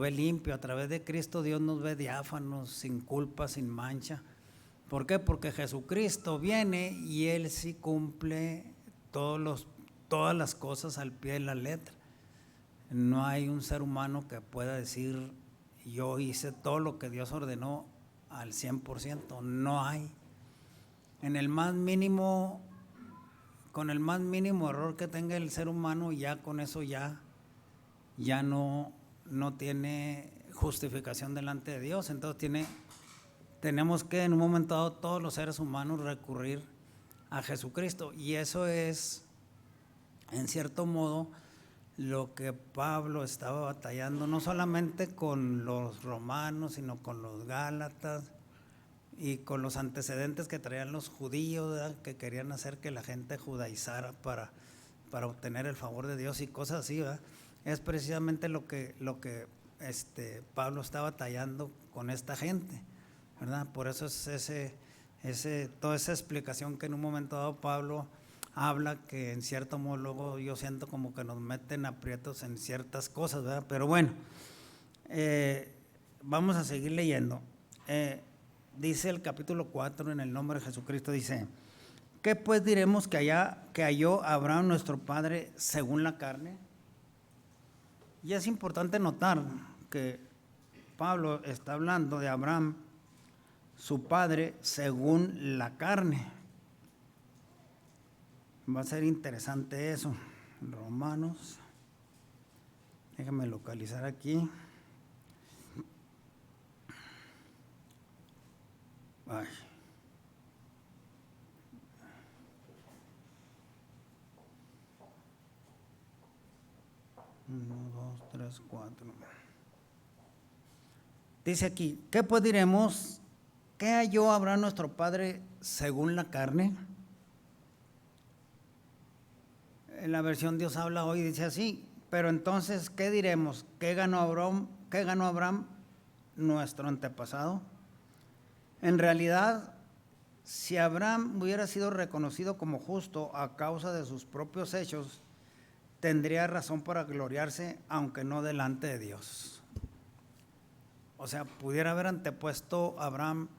ve limpio. A través de Cristo Dios nos ve diáfanos, sin culpa, sin mancha. ¿Por qué? Porque Jesucristo viene y Él sí cumple todas las cosas al pie de la letra. No hay un ser humano que pueda decir yo hice todo lo que Dios ordenó al 100%. No hay. Con el más mínimo error que tenga el ser humano, ya con eso ya no tiene justificación delante de Dios. Entonces tenemos que en un momento dado todos los seres humanos recurrir a Jesucristo, y eso es en cierto modo lo que Pablo estaba batallando, no solamente con los romanos, sino con los gálatas y con los antecedentes que traían los judíos, ¿verdad?, que querían hacer que la gente judaizara para obtener el favor de Dios y cosas así, ¿verdad? Es precisamente lo que Pablo está batallando con esta gente, ¿verdad? Por eso es toda esa explicación que en un momento dado Pablo habla, que en cierto modo luego yo siento como que nos meten aprietos en ciertas cosas, ¿verdad? Pero bueno, vamos a seguir leyendo. Dice el capítulo 4, en el nombre de Jesucristo, dice: ¿qué pues diremos que halló Abraham nuestro padre según la carne? Y es importante notar que Pablo está hablando de Abraham, su padre, según la carne. Va a ser interesante eso. Romanos, déjame localizar aquí. Ay. Uno, dos, tres, cuatro. Dice aquí: ¿qué pues diremos? ¿Qué halló Abraham nuestro padre según la carne? En la versión Dios habla hoy dice así: pero entonces, ¿qué diremos? ¿Qué ganó Abraham, nuestro antepasado? En realidad, si Abraham hubiera sido reconocido como justo a causa de sus propios hechos, tendría razón para gloriarse, aunque no delante de Dios. O sea, pudiera haber antepuesto a Abraham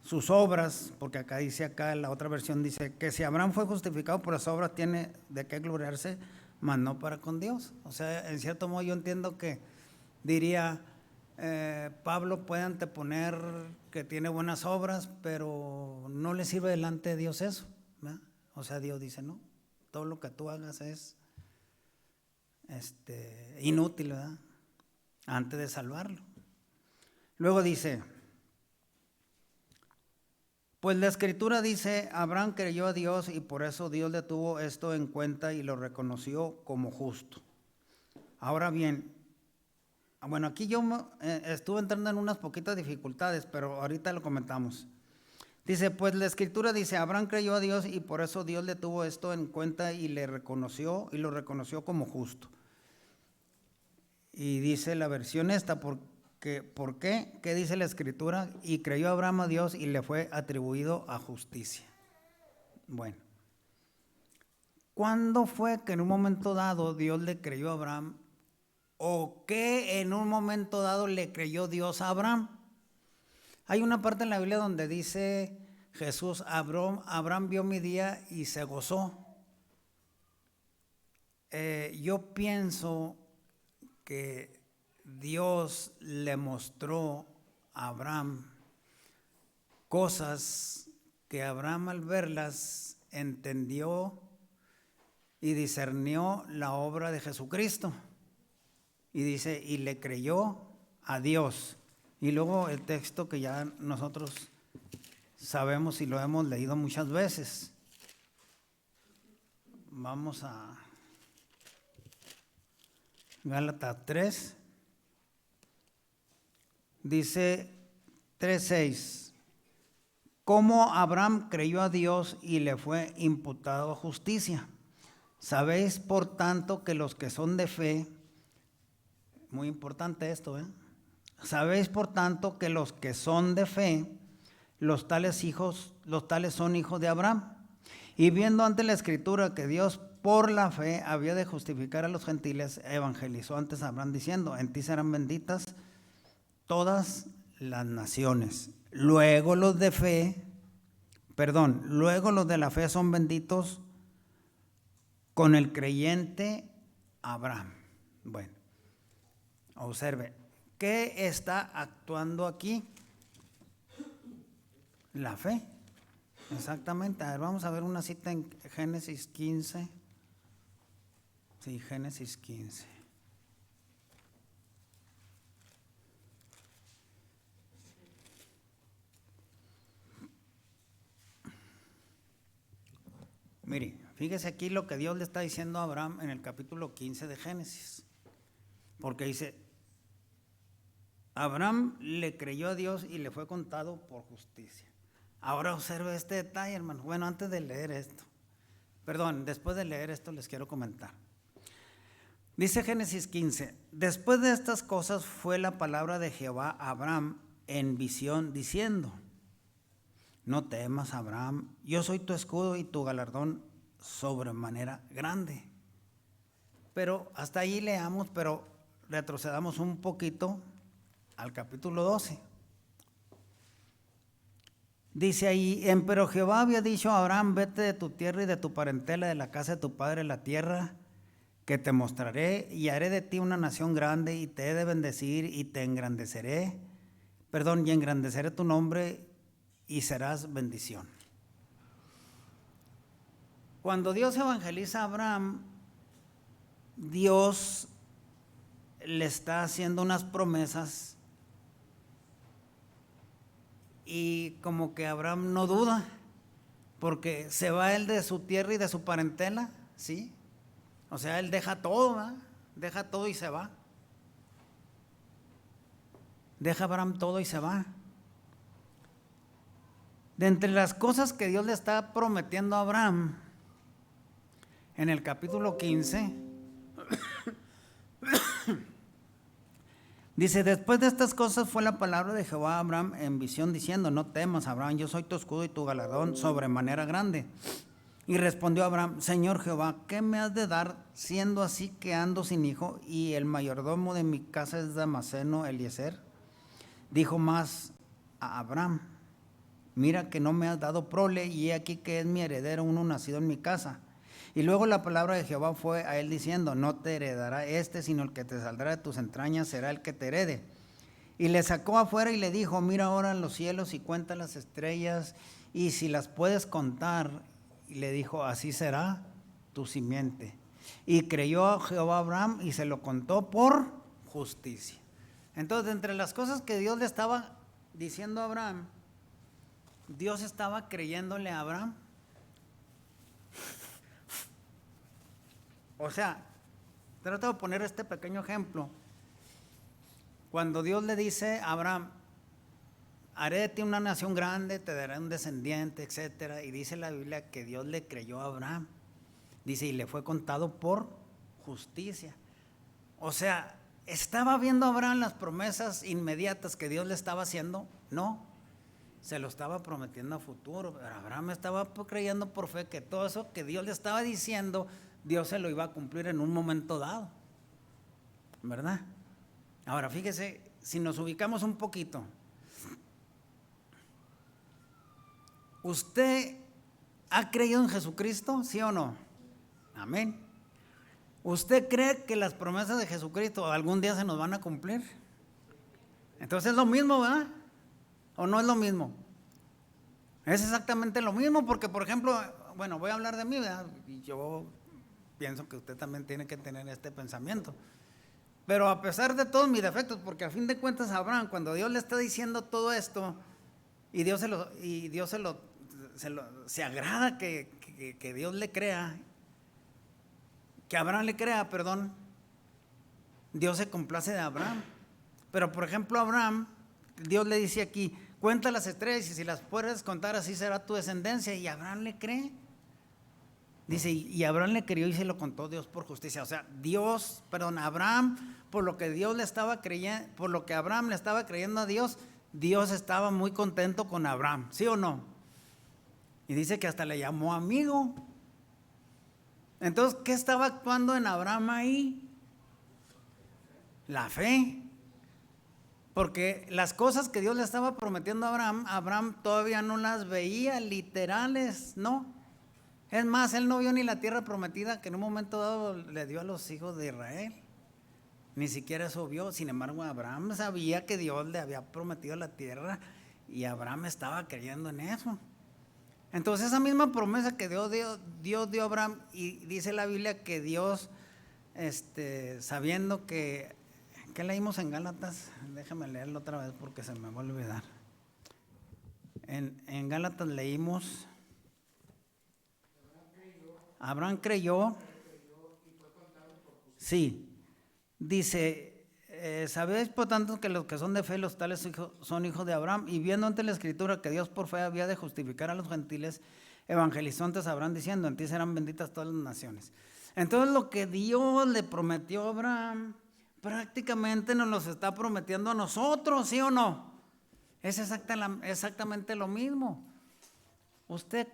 sus obras, porque acá en la otra versión dice que si Abraham fue justificado por las obras, tiene de qué gloriarse, mas no para con Dios. O sea, en cierto modo yo entiendo que diría, Pablo puede anteponer que tiene buenas obras, pero no le sirve delante de Dios eso, ¿verdad? O sea, Dios dice, no, todo lo que tú hagas es inútil, ¿verdad?, antes de salvarlo. Luego dice: pues la Escritura dice, Abraham creyó a Dios y por eso Dios le tuvo esto en cuenta y lo reconoció como justo. Ahora bien, bueno, aquí yo estuve entrando en unas poquitas dificultades, pero ahorita lo comentamos. Dice, pues la Escritura dice, Abraham creyó a Dios y por eso Dios le tuvo esto en cuenta y lo reconoció como justo. Y dice la versión esta, ¿por qué? ¿Qué dice la Escritura? Y creyó Abraham a Dios y le fue atribuido a justicia. Bueno, ¿cuándo fue que en un momento dado Dios le creyó a Abraham? ¿O qué en un momento dado le creyó Dios a Abraham? Hay una parte en la Biblia donde dice Jesús, Abraham vio mi día y se gozó. Yo pienso que Dios le mostró a Abraham cosas que Abraham, al verlas, entendió y discernió la obra de Jesucristo. Y dice, y le creyó a Dios. Y luego el texto que ya nosotros sabemos y lo hemos leído muchas veces. Vamos a Gálatas 3. Dice 3:6. Cómo Abraham creyó a Dios y le fue imputado justicia. Sabéis, por tanto, que los que son de fe, muy importante esto, sabéis, por tanto, que los que son de fe, los tales son hijos de Abraham. Y viendo ante la Escritura que Dios por la fe había de justificar a los gentiles, evangelizó antes a Abraham diciendo: en ti serán benditas todas las naciones. Luego los de la fe son benditos con el creyente Abraham. Bueno, observe, ¿qué está actuando aquí? La fe. Exactamente. A ver, vamos a ver una cita en Génesis 15. Sí, Génesis 15. Mire, fíjese aquí lo que Dios le está diciendo a Abraham en el capítulo 15 de Génesis. Porque dice: Abraham le creyó a Dios y le fue contado por justicia. Ahora observe este detalle, hermano. Bueno, antes de leer esto, después de leer esto les quiero comentar. Dice Génesis 15: después de estas cosas fue la palabra de Jehová a Abraham en visión diciendo: no temas, Abraham, yo soy tu escudo y tu galardón sobremanera grande. Pero hasta ahí leamos, pero retrocedamos un poquito al capítulo 12. Dice ahí: pero Jehová había dicho a Abraham: vete de tu tierra y de tu parentela, de la casa de tu padre, la tierra que te mostraré, y haré de ti una nación grande, y te he de bendecir, y te engrandeceré, y engrandeceré tu nombre, y serás bendición. Cuando Dios evangeliza a Abraham, Dios le está haciendo unas promesas, y como que Abraham no duda, porque se va él de su tierra y de su parentela, ¿sí? O sea, él deja todo, ¿verdad? Deja todo y se va. Deja Abraham todo y se va. De entre las cosas que Dios le está prometiendo a Abraham, en el capítulo 15, dice: después de estas cosas fue la palabra de Jehová a Abraham en visión diciendo: no temas, Abraham, yo soy tu escudo y tu galardón sobremanera grande. Y respondió Abraham: Señor Jehová, ¿qué me has de dar, siendo así que ando sin hijo, y el mayordomo de mi casa es Damaseno Eliezer? Dijo más a Abraham: mira que no me has dado prole, y he aquí que es mi heredero uno nacido en mi casa. Y luego la palabra de Jehová fue a él diciendo: no te heredará sino el que te saldrá de tus entrañas será el que te herede. Y le sacó afuera y le dijo: mira ahora los cielos y cuenta las estrellas, y si las puedes contar. Y le dijo: así será tu simiente. Y creyó a Jehová Abraham y se lo contó por justicia. Entonces, entre las cosas que Dios le estaba diciendo a Abraham, Dios estaba creyéndole a Abraham. O sea, trato de poner este pequeño ejemplo. Cuando Dios le dice a Abraham: haré de ti una nación grande, te daré un descendiente, etcétera, y dice la Biblia que Dios le creyó a Abraham. Dice: y le fue contado por justicia. O sea, ¿estaba viendo a Abraham las promesas inmediatas que Dios le estaba haciendo? No, se lo estaba prometiendo a futuro. Pero Abraham estaba creyendo por fe que todo eso que Dios le estaba diciendo, Dios se lo iba a cumplir en un momento dado, ¿verdad? Ahora fíjese, si nos ubicamos un poquito, ¿usted ha creído en Jesucristo? ¿Sí o no? Amén. ¿Usted cree que las promesas de Jesucristo algún día se nos van a cumplir? Entonces es lo mismo, ¿verdad? ¿O no es lo mismo? Es exactamente lo mismo, porque por ejemplo, bueno, voy a hablar de mí, ¿verdad? Y yo pienso que usted también tiene que tener este pensamiento. Pero a pesar de todos mis defectos, porque a fin de cuentas Abraham, cuando Dios le está diciendo todo esto, y Dios se agrada que Dios le crea, que Abraham le crea, perdón, Dios se complace de Abraham. Pero por ejemplo Abraham, Dios le dice aquí: cuenta las estrellas y si las puedes contar así será tu descendencia, y Abraham le cree. Dice: y Abraham le creyó y se lo contó Dios por justicia. O sea, Abraham, por lo que Dios le estaba creyendo, por lo que Abraham le estaba creyendo a Dios, Dios estaba muy contento con Abraham, ¿sí o no? Y dice que hasta le llamó amigo. Entonces, ¿qué estaba actuando en Abraham ahí? La fe. Porque las cosas que Dios le estaba prometiendo a Abraham, Abraham todavía no las veía literales, ¿no? Es más, él no vio ni la tierra prometida que en un momento dado le dio a los hijos de Israel. Ni siquiera eso vio. Sin embargo, Abraham sabía que Dios le había prometido la tierra y Abraham estaba creyendo en eso. Entonces, esa misma promesa que Dios dio a Abraham, y dice la Biblia que Dios, sabiendo que, ¿qué leímos en Gálatas? Déjame leerlo otra vez porque se me va a olvidar. En Gálatas leímos, Abraham creyó, sí, dice, sabéis por tanto que los que son de fe, los tales son hijos de Abraham, y viendo ante la Escritura que Dios por fe había de justificar a los gentiles, evangelizó antes a Abraham diciendo, en ti serán benditas todas las naciones. Entonces lo que Dios le prometió a Abraham, prácticamente nos los está prometiendo a nosotros, ¿sí o no? Es exactamente lo mismo. Usted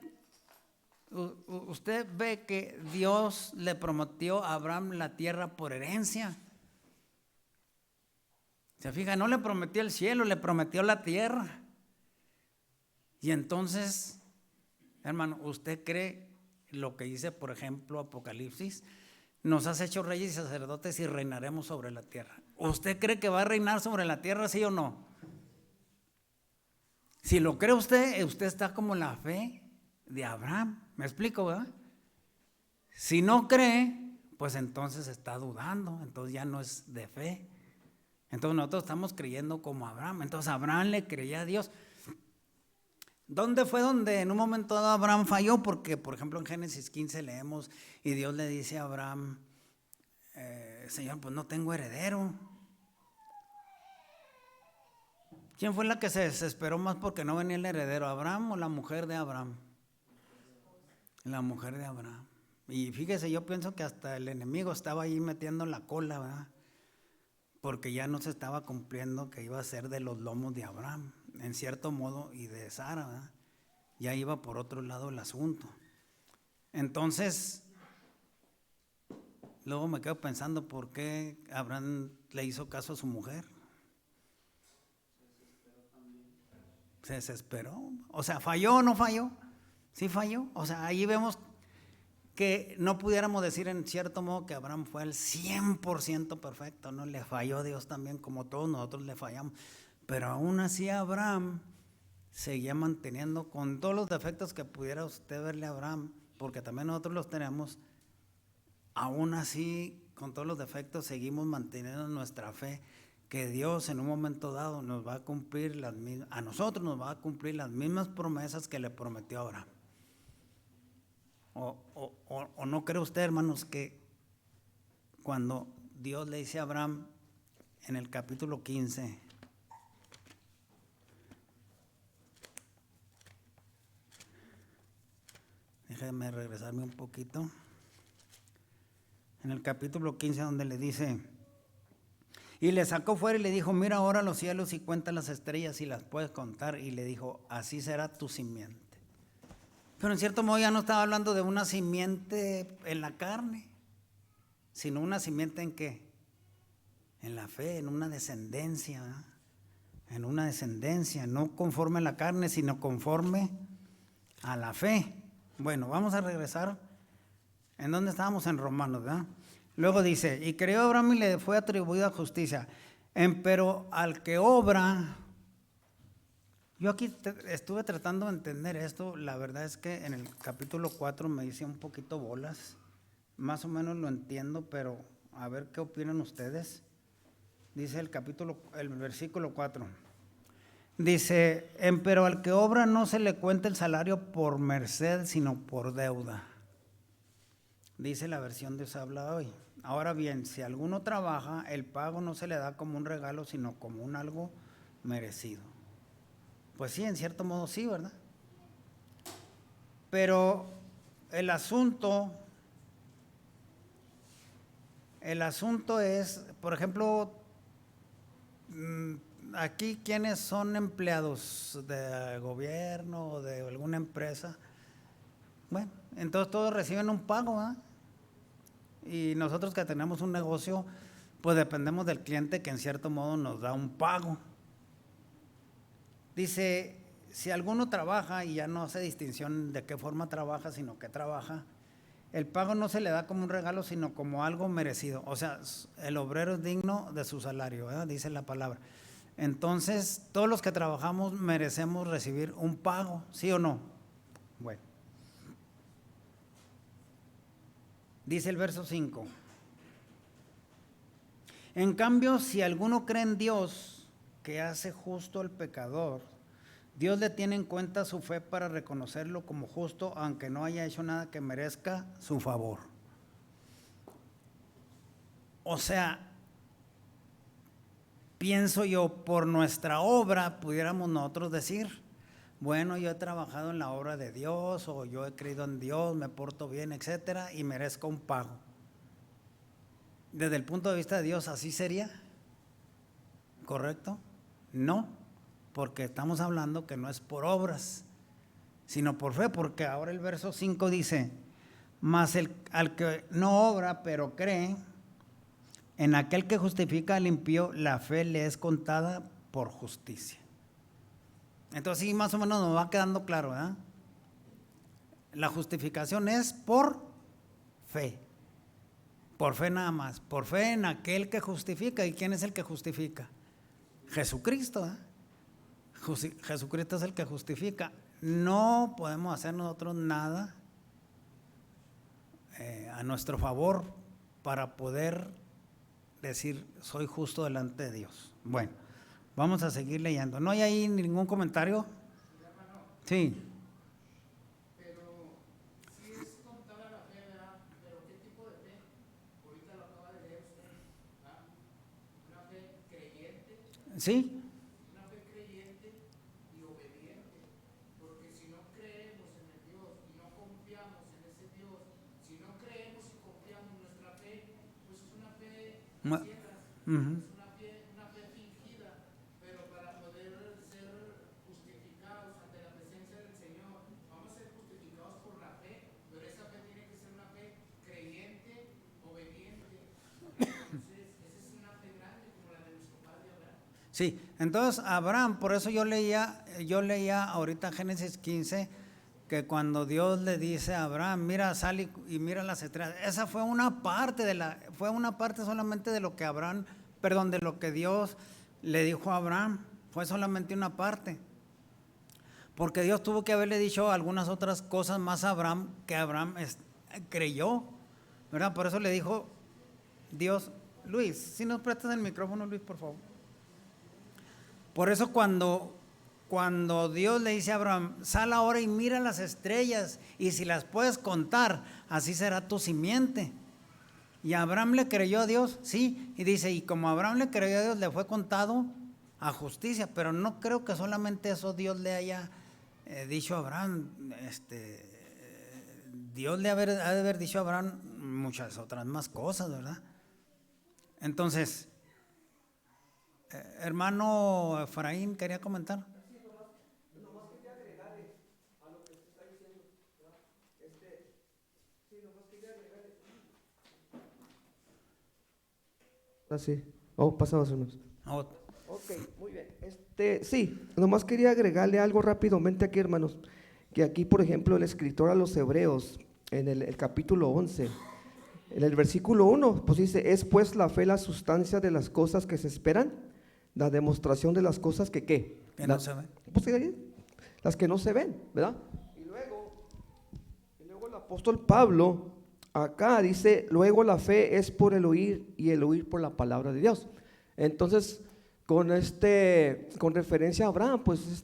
ve que Dios le prometió a Abraham la tierra por herencia. Se fija, no le prometió el cielo, le prometió la tierra. Y entonces, hermano, ¿usted cree lo que dice, por ejemplo, Apocalipsis? Nos has hecho reyes y sacerdotes y reinaremos sobre la tierra. ¿Usted cree que va a reinar sobre la tierra, sí o no? Si lo cree usted está como en la fe de Abraham. ¿Me explico, verdad? Si no cree, pues entonces está dudando, entonces ya no es de fe. Entonces nosotros estamos creyendo como Abraham. Entonces Abraham le creía a Dios. ¿Dónde fue donde en un momento dado Abraham falló? Porque, por ejemplo, en Génesis 15 leemos y Dios le dice a Abraham, Señor, pues no tengo heredero. ¿Quién fue la que se desesperó más porque no venía el heredero? ¿Abraham o la mujer de Abraham? La mujer de Abraham. Y fíjese, yo pienso que hasta el enemigo estaba ahí metiendo la cola, ¿verdad? Porque ya no se estaba cumpliendo que iba a ser de los lomos de Abraham, en cierto modo, y de Sara, ¿verdad? Ya iba por otro lado el asunto. Entonces, luego me quedo pensando por qué Abraham le hizo caso a su mujer. Se desesperó. O sea, ¿falló o no falló? Sí falló. O sea, ahí vemos que no pudiéramos decir en cierto modo que Abraham fue el 100% perfecto, ¿no? Le falló Dios también, como todos nosotros le fallamos. Pero aún así Abraham seguía manteniendo, con todos los defectos que pudiera usted verle a Abraham, porque también nosotros los tenemos, aún así, con todos los defectos, seguimos manteniendo nuestra fe, que Dios en un momento dado nos va a cumplir a nosotros nos va a cumplir las mismas promesas que le prometió a Abraham. ¿O no cree usted, hermanos, que cuando Dios le dice a Abraham en el capítulo 15, déjeme regresarme un poquito, en el capítulo 15 donde le dice, y le sacó fuera y le dijo, mira ahora los cielos y cuenta las estrellas y las puedes contar, y le dijo, así será tu simiente. Pero en cierto modo ya no estaba hablando de una simiente en la carne, sino una simiente en qué, en la fe, en una descendencia, ¿verdad? En una descendencia, no conforme a la carne, sino conforme a la fe. Bueno, vamos a regresar. ¿En dónde estábamos? En Romanos, ¿verdad? Luego dice, y creyó Abraham y le fue atribuida justicia. Pero al que obra, yo aquí estuve tratando de entender esto, la verdad es que en el capítulo 4 me hice un poquito bolas, más o menos lo entiendo, pero a ver qué opinan ustedes. Dice el versículo 4. Dice, pero al que obra no se le cuenta el salario por merced, sino por deuda. Dice la versión de Se habla hoy. Ahora bien, si alguno trabaja, el pago no se le da como un regalo, sino como un algo merecido. Pues sí, en cierto modo sí, ¿verdad? Pero el asunto es, por ejemplo, aquí quienes son empleados de gobierno o de alguna empresa, bueno, entonces todos reciben un pago, ¿verdad? Y nosotros que tenemos un negocio, pues dependemos del cliente que en cierto modo nos da un pago. Dice, si alguno trabaja y ya no hace distinción de qué forma trabaja, sino que trabaja, el pago no se le da como un regalo, sino como algo merecido. O sea, el obrero es digno de su salario, ¿verdad? Dice la palabra. Entonces, todos los que trabajamos merecemos recibir un pago, ¿sí o no? Bueno. Dice el verso 5. En cambio, si alguno cree en Dios, que hace justo al pecador, Dios le tiene en cuenta su fe para reconocerlo como justo, aunque no haya hecho nada que merezca su favor. O sea, pienso yo, por nuestra obra pudiéramos nosotros decir, bueno, yo he trabajado en la obra de Dios, o yo he creído en Dios, me porto bien, etcétera, y merezco un pago. Desde el punto de vista de Dios, ¿así sería? ¿Correcto? No, porque estamos hablando que no es por obras, sino por fe, porque ahora el verso 5 dice, mas al que no obra, pero cree, en aquel que justifica al impío, la fe le es contada por justicia. Entonces sí, más o menos nos va quedando claro, ¿verdad? La justificación es por fe nada más, por fe en aquel que justifica. ¿Y quién es el que justifica? Jesucristo, ¿eh? Jesucristo es el que justifica. No podemos hacer nosotros nada a nuestro favor para poder decir soy justo delante de Dios. Bueno, vamos a seguir leyendo. ¿No hay ahí ningún comentario? Sí. Sí. Una fe creyente y obediente, porque si no creemos en el Dios y no confiamos en ese Dios, si no creemos y confiamos en nuestra fe, pues es una fe ciega, es una fe fingida, pero para poder ser justificados ante la presencia del Señor, vamos a ser justificados por la fe, pero esa fe tiene que ser una fe creyente, obediente. Entonces, esa es una fe grande como la de nuestro Padre Abraham. Sí, entonces Abraham, por eso yo leía ahorita Génesis 15, que cuando Dios le dice a Abraham, mira, sal y mira las estrellas, esa fue una parte solamente de lo que de lo que Dios le dijo a Abraham, fue solamente una parte. Porque Dios tuvo que haberle dicho algunas otras cosas más a Abraham, que Abraham creyó, ¿verdad? Por eso le dijo Dios, Luis, si nos prestas el micrófono, Luis, por favor. Por eso cuando Dios le dice a Abraham, sal ahora y mira las estrellas, y si las puedes contar, así será tu simiente. Y Abraham le creyó a Dios, sí, y dice, y como Abraham le creyó a Dios, le fue contado a justicia, pero no creo que solamente eso Dios le haya dicho a Abraham, Dios ha de haber dicho a Abraham muchas otras más cosas, ¿verdad? Entonces, hermano Efraín, ¿quería comentar? Nomás quería agregarle a lo que se está diciendo, ¿verdad? Nomás quería agregarle. Sí. Pasamos unos. Ok, muy bien. Nomás quería agregarle algo rápidamente aquí, hermanos. Que aquí, por ejemplo, el escritor a los Hebreos, en el capítulo 11, en el versículo 1, pues dice, es pues la fe la sustancia de las cosas que se esperan, la demostración de las cosas que ¿qué? Que no se ven. Pues, las que no se ven, ¿verdad? Y luego el apóstol Pablo acá dice, luego la fe es por el oír y el oír por la palabra de Dios. Entonces, con referencia a Abraham, pues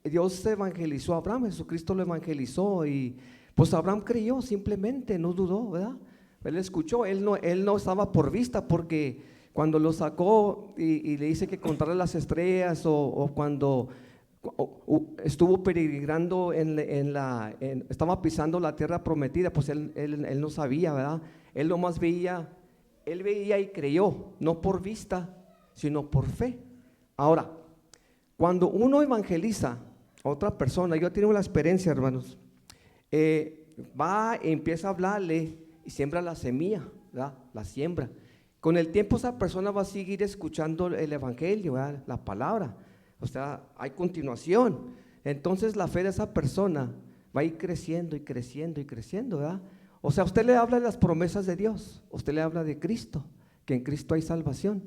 Dios evangelizó a Abraham, Jesucristo lo evangelizó y pues Abraham creyó simplemente, no dudó, ¿verdad? Él escuchó, él no estaba por vista, porque cuando lo sacó y le dice que contara las estrellas o cuando estuvo peregrinando estaba pisando la tierra prometida, pues él no sabía, ¿verdad? Él nomás veía y creyó, no por vista, sino por fe. Ahora, cuando uno evangeliza a otra persona, yo he tenido la experiencia, hermanos, va y empieza a hablarle y siembra la semilla, ¿verdad? La siembra. Con el tiempo esa persona va a seguir escuchando el evangelio, ¿verdad? La palabra. O sea, hay continuación. Entonces la fe de esa persona va a ir creciendo y creciendo y creciendo, ¿verdad? O sea, usted le habla de las promesas de Dios, usted le habla de Cristo, que en Cristo hay salvación.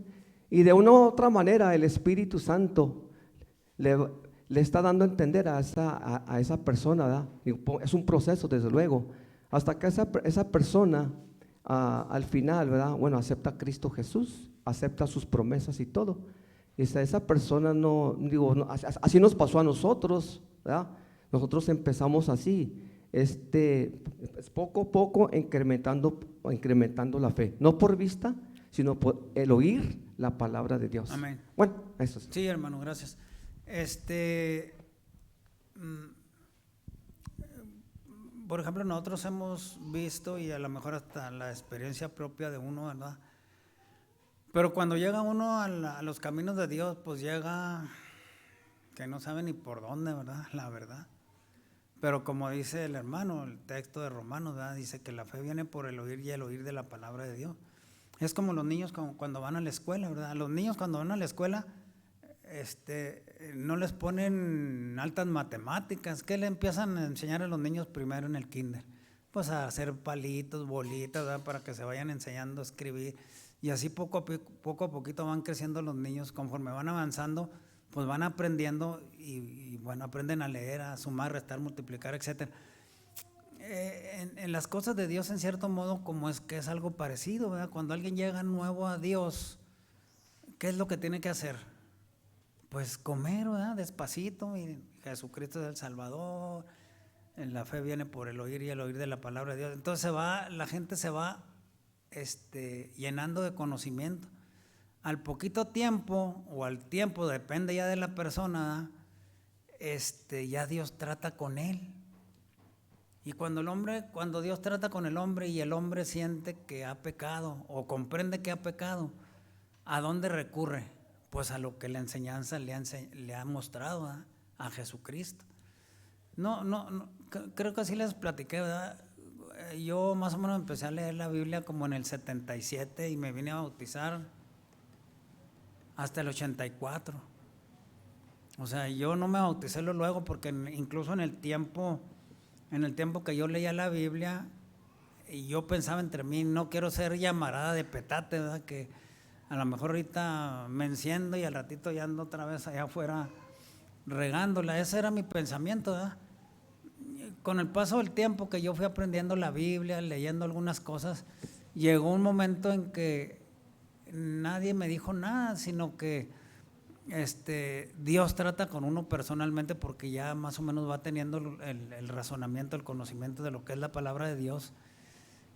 Y de una u otra manera el Espíritu Santo le está dando a entender a esa persona, ¿verdad? Es un proceso, desde luego, hasta que esa persona al final, ¿verdad? Bueno, acepta a Cristo Jesús, acepta sus promesas y todo. Y esa persona así nos pasó a nosotros, ¿verdad? Nosotros empezamos así, poco a poco incrementando la fe, no por vista, sino por el oír la palabra de Dios. Amén. Bueno, eso es. Sí, hermano, gracias. Por ejemplo, nosotros hemos visto, y a lo mejor hasta la experiencia propia de uno, ¿verdad? Pero cuando llega uno a los caminos de Dios, pues llega que no sabe ni por dónde, ¿verdad? La verdad. Pero como dice el hermano, el texto de Romanos, ¿verdad? Dice que la fe viene por el oír y el oír de la palabra de Dios. Es como los niños cuando van a la escuela, ¿verdad? Los niños cuando van a la escuela, no les ponen altas matemáticas. ¿Qué le empiezan a enseñar a los niños primero en el kinder? Pues a hacer palitos, bolitas, ¿verdad? Para que se vayan enseñando a escribir. Y así poco a poquito van creciendo los niños. Conforme van avanzando, pues van aprendiendo y bueno, aprenden a leer, a sumar, restar, multiplicar, etc. En las cosas de Dios, en cierto modo, como es que es algo parecido, ¿verdad? Cuando alguien llega nuevo a Dios, ¿qué es lo que tiene que hacer? Pues comer, ¿verdad? Despacito, y Jesucristo es el Salvador, la fe viene por el oír y el oír de la palabra de Dios. Entonces la gente se va llenando de conocimiento. Al poquito tiempo, o al tiempo, depende ya de la persona, ya Dios trata con él. Y cuando Dios trata con el hombre y el hombre siente que ha pecado o comprende que ha pecado, ¿a dónde recurre? Pues a lo que la enseñanza le ha mostrado, ¿verdad? A Jesucristo. No, creo que así les platiqué, ¿verdad? Yo más o menos empecé a leer la Biblia como en el 77 y me vine a bautizar hasta el 84. O sea, yo no me bauticé luego porque incluso en el tiempo que yo leía la Biblia, y yo pensaba entre mí, no quiero ser llamarada de petate, ¿verdad? Que a lo mejor ahorita me enciendo y al ratito ya ando otra vez allá afuera regándola. Ese era mi pensamiento, ¿verdad? Con el paso del tiempo que yo fui aprendiendo la Biblia, leyendo algunas cosas, llegó un momento en que nadie me dijo nada, sino que Dios trata con uno personalmente, porque ya más o menos va teniendo el razonamiento, el conocimiento de lo que es la palabra de Dios.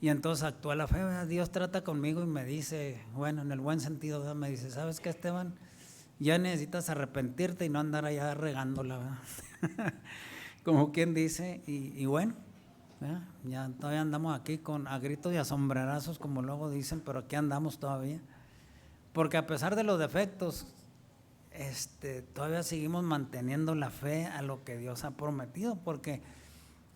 Y entonces actúa la fe, ¿verdad? Dios trata conmigo y me dice, bueno, en el buen sentido, ¿verdad? Me dice, ¿sabes qué, Esteban? Ya necesitas arrepentirte y no andar allá regándola, ¿verdad? Como quien dice, y bueno, ¿verdad? Ya todavía andamos aquí a gritos y a sombrerazos, como luego dicen, pero aquí andamos todavía. Porque a pesar de los defectos, todavía seguimos manteniendo la fe a lo que Dios ha prometido, porque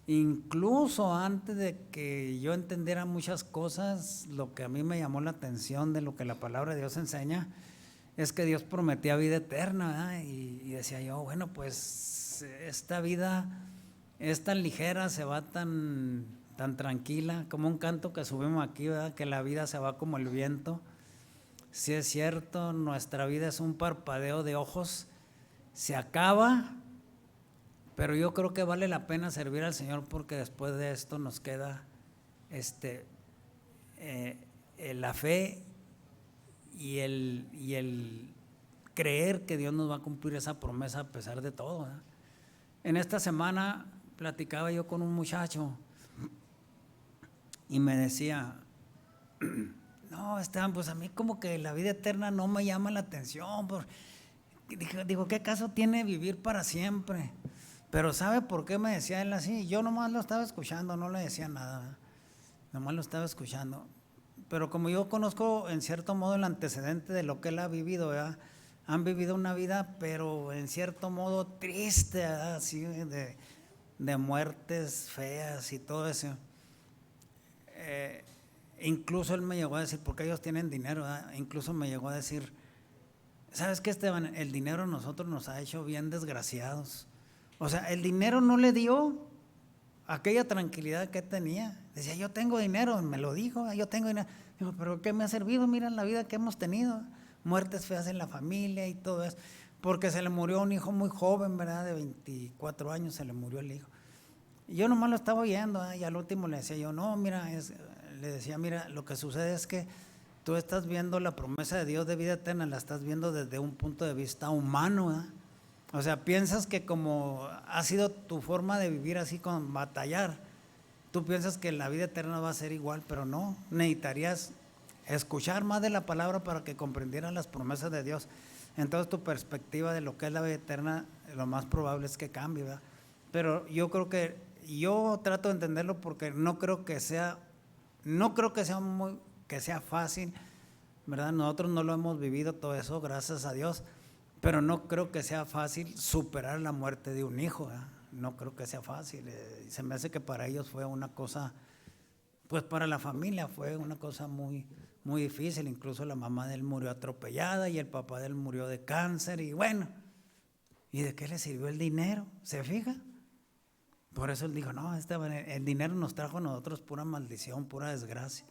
incluso antes de que yo entendiera muchas cosas, lo que a mí me llamó la atención de lo que la palabra de Dios enseña es que Dios prometía vida eterna, ¿verdad? Y decía yo, bueno, pues esta vida es tan ligera, se va tan tranquila, como un canto que subimos aquí, ¿verdad? Que la vida se va como el viento. Si es cierto, nuestra vida es un parpadeo de ojos, se acaba, pero yo creo que vale la pena servir al Señor, porque después de esto nos queda la fe y el creer que Dios nos va a cumplir esa promesa a pesar de todo, ¿verdad? En esta semana platicaba yo con un muchacho y me decía, no, Esteban, pues a mí como que la vida eterna no me llama la atención. Digo, ¿qué caso tiene vivir para siempre? Pero ¿sabe por qué me decía él así? Yo nomás lo estaba escuchando, no le decía nada, nomás lo estaba escuchando. Pero como yo conozco en cierto modo el antecedente de lo que él ha vivido, ¿verdad? Han vivido una vida, pero en cierto modo triste, ¿verdad? Así de muertes feas y todo eso. incluso él me llegó a decir, porque ellos tienen dinero, ¿verdad? Incluso me llegó a decir, ¿sabes qué, Esteban? El dinero a nosotros nos ha hecho bien desgraciados. O sea, el dinero no le dio aquella tranquilidad que tenía. Decía, yo tengo dinero, me lo dijo, yo tengo dinero. Digo, pero ¿qué me ha servido? Mira la vida que hemos tenido, muertes feas en la familia y todo eso. Porque se le murió un hijo muy joven, ¿verdad? De 24 años se le murió el hijo. Y yo nomás lo estaba oyendo, y al último le decía yo, no, mira, le decía, mira, lo que sucede es que tú estás viendo la promesa de Dios de vida eterna, la estás viendo desde un punto de vista humano, ¿verdad? O sea, piensas que como ha sido tu forma de vivir así con batallar, tú piensas que la vida eterna va a ser igual, pero no, necesitarías escuchar más de la palabra para que comprendieras las promesas de Dios. Entonces tu perspectiva de lo que es la vida eterna, lo más probable es que cambie, ¿verdad? Pero yo creo que, yo trato de entenderlo porque no creo que sea fácil, ¿verdad? Nosotros no lo hemos vivido todo eso, gracias a Dios, pero no creo que sea fácil superar la muerte de un hijo, ¿verdad? No creo que sea fácil. Se me hace que para ellos fue una cosa, pues para la familia fue una cosa muy, muy difícil. Incluso la mamá de él murió atropellada y el papá de él murió de cáncer. Y bueno, ¿y de qué le sirvió el dinero? ¿Se fija? Por eso él dijo, no, el dinero nos trajo a nosotros pura maldición, pura desgracia.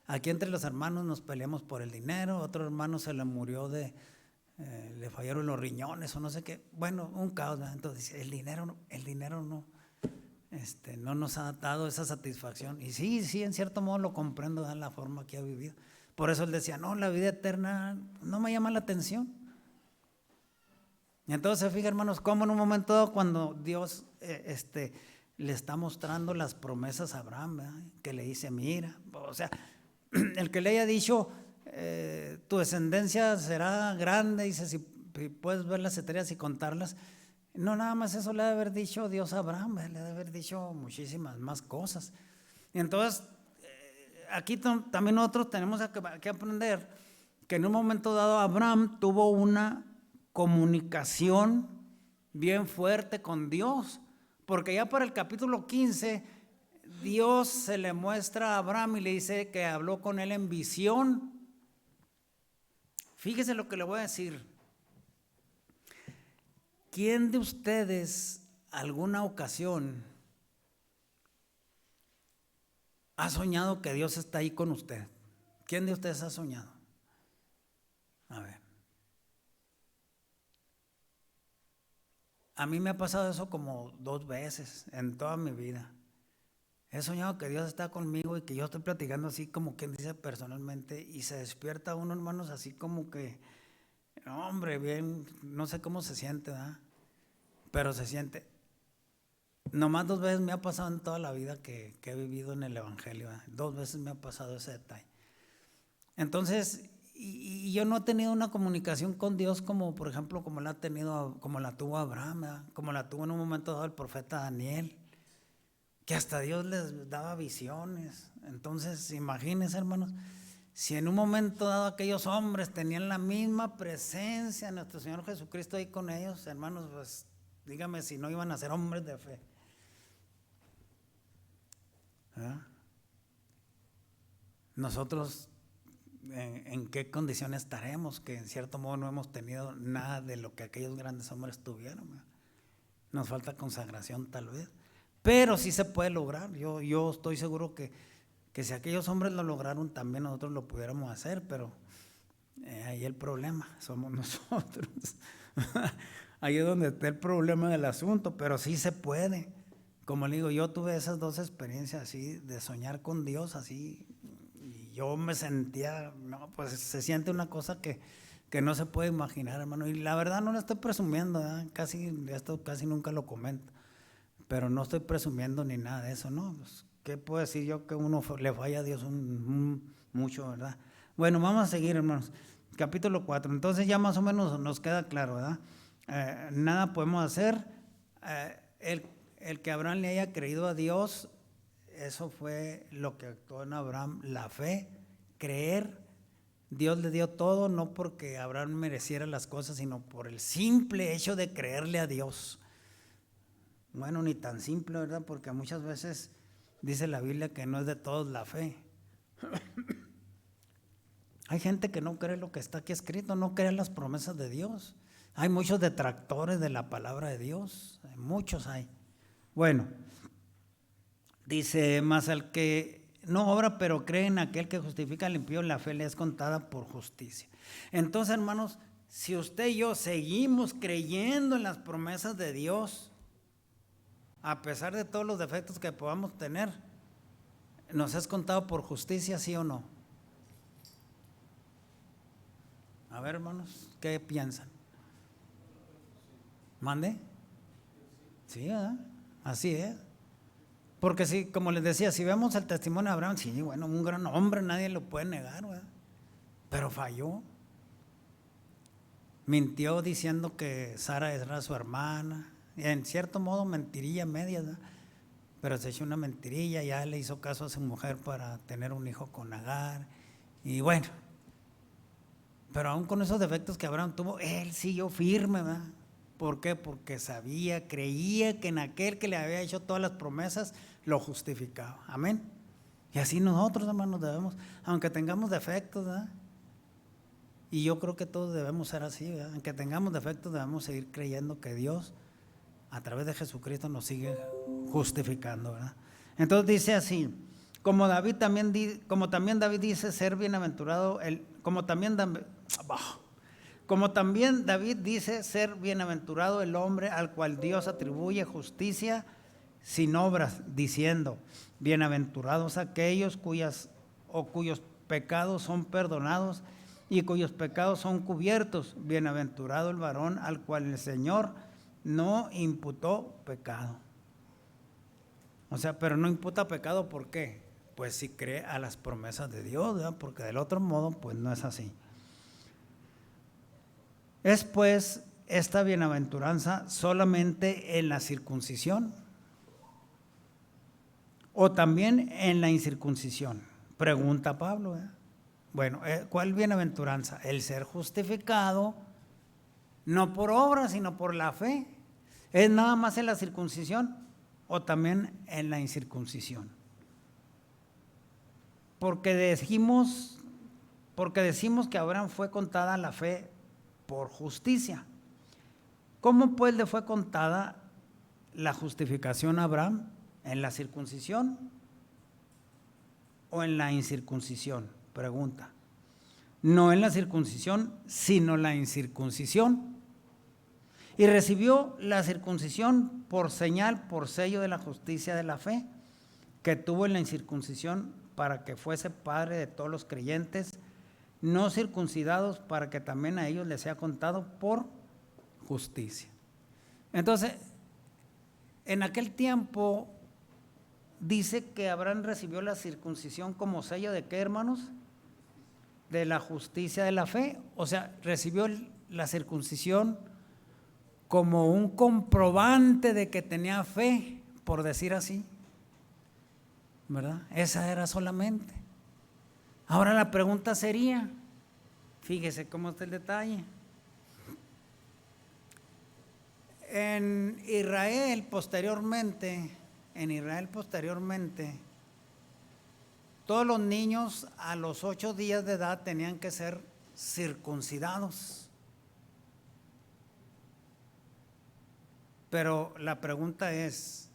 Aquí entre los hermanos nos peleamos por el dinero, otro hermano se le murió le fallaron los riñones o no sé qué. Bueno, un caos, ¿verdad? Entonces el dinero no nos ha dado esa satisfacción. Y sí, en cierto modo lo comprendo, ¿verdad? La forma que ha vivido. Por eso él decía, no, la vida eterna no me llama la atención. Y entonces, fíjense, hermanos, cómo en un momento dado, cuando Dios le está mostrando las promesas a Abraham, ¿verdad? Que le dice, mira, o sea, el que le haya dicho, tu descendencia será grande, dice, si puedes ver las estrellas y contarlas. No, nada más eso le ha de haber dicho Dios a Abraham, le ha de haber dicho muchísimas más cosas. Y entonces, aquí también nosotros tenemos que aprender que en un momento dado Abraham tuvo una comunicación bien fuerte con Dios, porque ya para el capítulo 15 Dios se le muestra a Abraham y le dice que habló con él en visión. Fíjese lo que le voy a decir. ¿Quién de ustedes alguna ocasión ha soñado que Dios está ahí con usted? ¿Quién de ustedes ha soñado? A ver. A mí me ha pasado eso como 2 veces en toda mi vida. He soñado que Dios está conmigo y que yo estoy platicando así como quien dice personalmente, y se despierta uno, hermanos, así como que, hombre, bien, no sé cómo se siente, ¿verdad? Pero se siente. Nomás 2 veces me ha pasado en toda la vida que he vivido en el Evangelio, ¿verdad? 2 veces me ha pasado ese detalle. Entonces, y yo no he tenido una comunicación con Dios como, por ejemplo, como la tuvo Abraham, ¿verdad? Como la tuvo en un momento dado el profeta Daniel, que hasta Dios les daba visiones. Entonces, imagínense, hermanos, si en un momento dado aquellos hombres tenían la misma presencia de nuestro Señor Jesucristo ahí con ellos, hermanos, pues dígame si no iban a ser hombres de fe. ¿Ah? Nosotros, ¿en qué condiciones estaremos? Que en cierto modo no hemos tenido nada de lo que aquellos grandes hombres tuvieron, ¿verdad? Nos falta consagración tal vez, pero sí se puede lograr. Yo estoy seguro que si aquellos hombres lo lograron, también nosotros lo pudiéramos hacer, pero ahí el problema somos nosotros. Ahí es donde está el problema del asunto, pero sí se puede. Como le digo, yo tuve esas 2 experiencias así de soñar con Dios así, y yo me sentía, no, pues se siente una cosa que no se puede imaginar, hermano. Y la verdad no lo estoy presumiendo, ¿verdad? Esto casi nunca lo comento, pero no estoy presumiendo ni nada de eso, ¿no? Pues, ¿qué puedo decir yo que uno le falla a Dios mucho, ¿verdad? Bueno, vamos a seguir, hermanos. Capítulo 4. Entonces ya más o menos nos queda claro, ¿verdad? Nada podemos hacer. El que Abraham le haya creído a Dios, eso fue lo que actuó en Abraham, la fe, creer. Dios le dio todo, no porque Abraham mereciera las cosas, sino por el simple hecho de creerle a Dios. Bueno, ni tan simple, ¿verdad? Porque muchas veces Dice la Biblia que no es de todos la fe. Hay gente que no cree lo que está aquí escrito, no cree las promesas de Dios. Hay muchos detractores de la palabra de Dios, muchos hay. Bueno, dice, más al que no obra pero cree en aquel que justifica al impío, la fe le es contada por justicia. Entonces, hermanos, si usted y yo seguimos creyendo en las promesas de Dios, a pesar de todos los defectos que podamos tener, ¿nos es contado por justicia, sí o no? A ver, hermanos, ¿qué piensan? ¿Mande? Sí, ¿verdad? Así es. Porque si, como les decía, si vemos el testimonio de Abraham, sí, bueno, un gran hombre, nadie lo puede negar, ¿verdad? Pero falló. Mintió diciendo que Sara era su hermana. Y en cierto modo mentirilla media, ¿verdad? Pero se echó una mentirilla, ya le hizo caso a su mujer para tener un hijo con Agar. Y bueno, pero aún con esos defectos que Abraham tuvo, él siguió firme, ¿verdad? ¿Por qué? Porque sabía, creía que en aquel que le había hecho todas las promesas, lo justificaba. Amén. Y así nosotros, hermanos, debemos, aunque tengamos defectos, ¿verdad? Y yo creo que todos debemos ser así, ¿verdad? Aunque tengamos defectos, debemos seguir creyendo que Dios, a través de Jesucristo, nos sigue justificando, ¿verdad? Entonces dice así, como también David dice ser bienaventurado, como también David dice ser bienaventurado el hombre al cual Dios atribuye justicia sin obras, diciendo, bienaventurados aquellos cuyos pecados son perdonados y cuyos pecados son cubiertos. Bienaventurado el varón al cual el Señor no imputó pecado. O sea, pero no imputa pecado, ¿por qué? Pues si cree a las promesas de Dios, ¿verdad? Porque del otro modo, pues no es así. Es pues esta bienaventuranza solamente en la circuncisión o también en la incircuncisión, pregunta Pablo, ¿verdad? Bueno, ¿cuál bienaventuranza? El ser justificado no por obra, sino por la fe. ¿Es nada más en la circuncisión o también en la incircuncisión? Porque decimos que a Abraham fue contada la fe por justicia. ¿Cómo pues le fue contada la justificación a Abraham? ¿En la circuncisión o en la incircuncisión? Pregunta. No en la circuncisión, sino la incircuncisión. Y recibió la circuncisión por señal, por sello de la justicia de la fe, que tuvo en la incircuncisión para que fuese padre de todos los creyentes, no circuncidados, para que también a ellos les sea contado por justicia. Entonces, en aquel tiempo dice que Abraham recibió la circuncisión como sello de ¿qué, hermanos? De la justicia de la fe. O sea, recibió la circuncisión como un comprobante de que tenía fe, por decir así, ¿verdad? Esa era solamente. Ahora la pregunta sería, fíjese cómo está el detalle. En Israel posteriormente, todos los niños a los 8 días de edad tenían que ser circuncidados. Pero la pregunta es,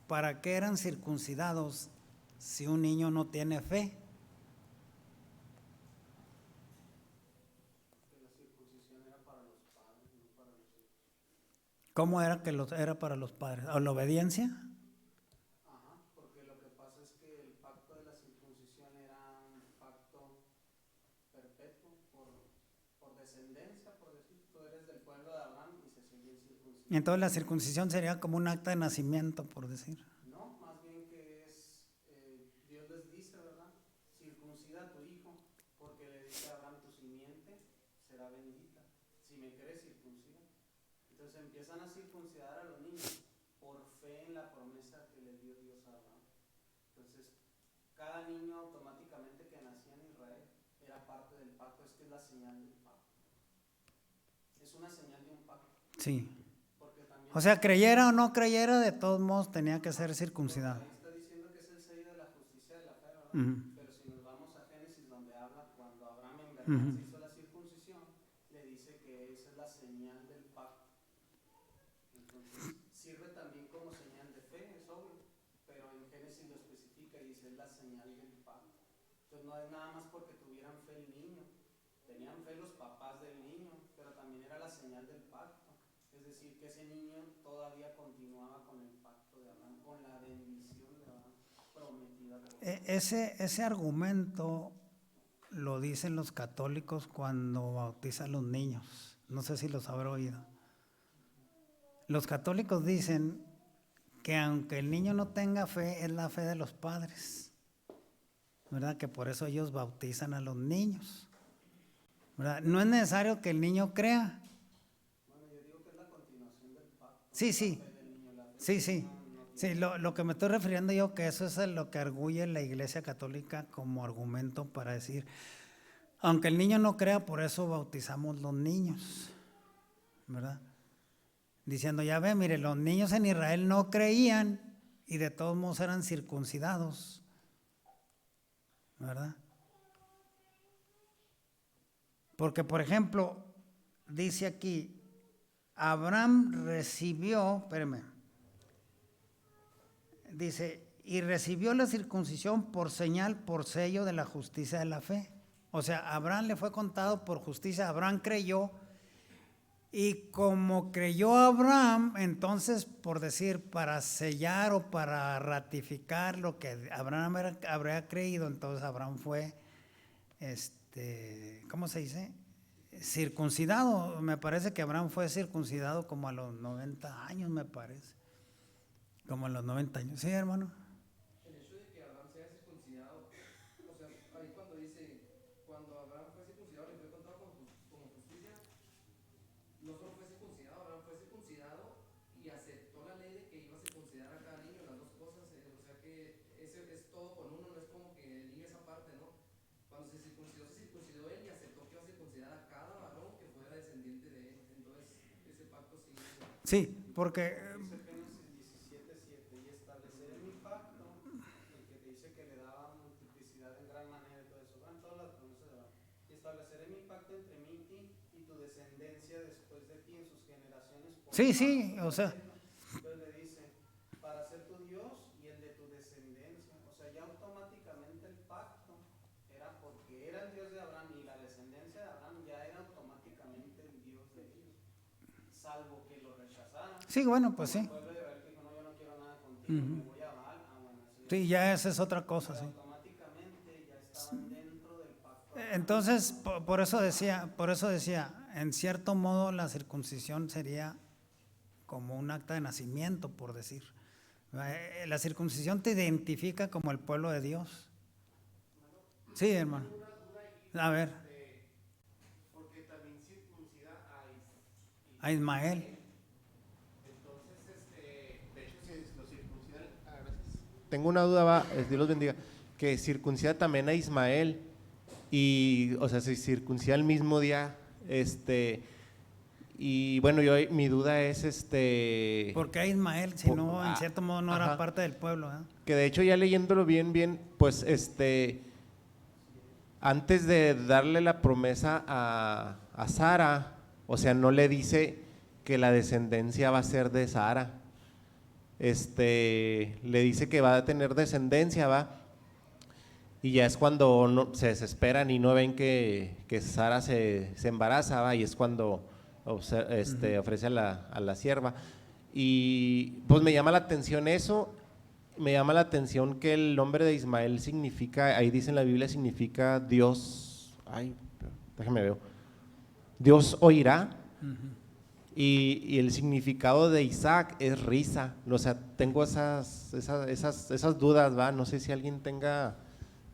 ¿para qué eran circuncidados si un niño no tiene fe? ¿Cómo era que era para los padres? ¿O la obediencia? Ajá, porque lo que pasa es que el pacto de la circuncisión era un pacto perpetuo por descendencia, por decir, tú eres del pueblo de Abraham y se sigue circuncidando. Y entonces la circuncisión sería como un acta de nacimiento, por decir. No, más bien que es, Dios les dice, ¿verdad? Circuncida a tu hijo, porque le dice a Abraham, tu simiente será bendita. Si me crees, circuncida. Entonces empiezan a circuncidar a los niños por fe en la promesa que le dio Dios a Abraham. Entonces, cada niño automáticamente que nacía en Israel era parte del pacto. Es que es la señal del pacto. Es una señal de un pacto. Sí. Porque también, O sea, creyera o no creyera, de todos modos tenía que ser circuncidado. ahí está diciendo Ujú. Pero si nos vamos a Génesis, donde habla cuando Abraham en verdad Ujú. se hizo la circuncisión, le dice que esa es la señal del pacto. Entonces, sirve también como señal de fe, es obvio, pero en Génesis lo especifica y dice es la señal del pacto. Entonces, no es nada más porque tuvieran fe el niño, tenían fe los papás del niño, pero también era la señal del pacto. Es decir, que ese niño todavía continuaba con el pacto de Abraham, con la bendición de Abraham prometida por Dios. Ese argumento lo dicen los católicos cuando bautizan a los niños. No sé si los habrá oído. Los católicos dicen que aunque el niño no tenga fe, es la fe de los padres, ¿verdad? Que por eso ellos bautizan a los niños, ¿verdad? No es necesario que el niño crea. Bueno, yo digo que es la continuación del pacto. Sí, sí, La fe del niño, la fe sí, del sí. niño no Sí, tiene. lo que me estoy refiriendo yo, que eso es lo que arguye la Iglesia Católica como argumento para decir, aunque el niño no crea, por eso bautizamos los niños, ¿verdad? Diciendo, ya ve, mire, los niños en Israel no creían y de todos modos eran circuncidados, ¿verdad? Porque, por ejemplo, dice aquí, Abraham recibió, espérame, dice, y recibió la circuncisión por señal, por sello de la justicia de la fe. O sea, a Abraham le fue contado por justicia, Abraham creyó, y como creyó Abraham, entonces, por decir, para sellar o para ratificar lo que Abraham habría creído, entonces Abraham fue, ¿cómo se dice? Circuncidado. Me parece que Abraham fue circuncidado como a los 90 años, me parece. Como a los 90 años. Sí, hermano. El hecho de que Abraham sea circuncidado, o sea, ahí cuando dice, cuando Abraham fue circuncidado, le fue contado como justicia, no solo fue circuncidado, Abraham fue circuncidado y aceptó la ley de que iba a circuncidar a cada niño, las dos cosas, o sea que ese es todo con uno, no es como que el niño esa parte, ¿no? Cuando se circuncidó él y aceptó que iba a circuncidar a cada varón que fuera descendiente de él, entonces ese pacto sí. Sí, porque Dice Génesis 17:7, y estableceré mi pacto, el que te dice que le daba multiplicidad en gran manera y todo eso, van todas las promesas de Abraham. Y estableceré mi pacto entre mí y ti y tu descendencia después de ti en sus generaciones. Por sí, pacto sí, o sea, eterno. Entonces le dice, para ser tu Dios y el de tu descendencia. O sea, ya automáticamente el pacto era porque era el Dios de Abraham y la descendencia de Abraham ya era automáticamente el Dios de ellos. Salvo que lo rechazaran. sí, bueno, pues sí. El pueblo de Israel dijo, no, yo no quiero nada contigo, me voy a Baal. Bueno, eso ya. Sí, ya esa es otra cosa, Pero sí. automáticamente ya estaban dentro del pacto. Entonces, por eso decía, en cierto modo la circuncisión sería como un acta de nacimiento, por decir. La circuncisión te identifica como el pueblo de Dios. Sí, hermano. A ver, Porque también circuncida a Ismael. entonces, de hecho, si lo circuncidan, tengo una duda, va, Dios los bendiga, que circuncida también a Ismael y, o sea, se circuncida el mismo día, y bueno, mi duda es, Porque a Ismael, si no, en cierto modo no era ajá. parte del pueblo, ¿eh? que de hecho ya leyéndolo bien, pues, antes de darle la promesa a Sara, o sea, no le dice que la descendencia va a ser de Sara. Le dice que va a tener descendencia, va. Y ya es cuando se desesperan y no ven que Sara se embaraza, va, y es cuando ofrece a la sierva. Y pues me llama la atención eso. Me llama la atención que el nombre de Ismael significa, ahí dice en la Biblia, significa Dios, déjame ver, Dios oirá. Y el significado de Isaac es risa. O sea, tengo esas dudas, ¿va? No sé si alguien tenga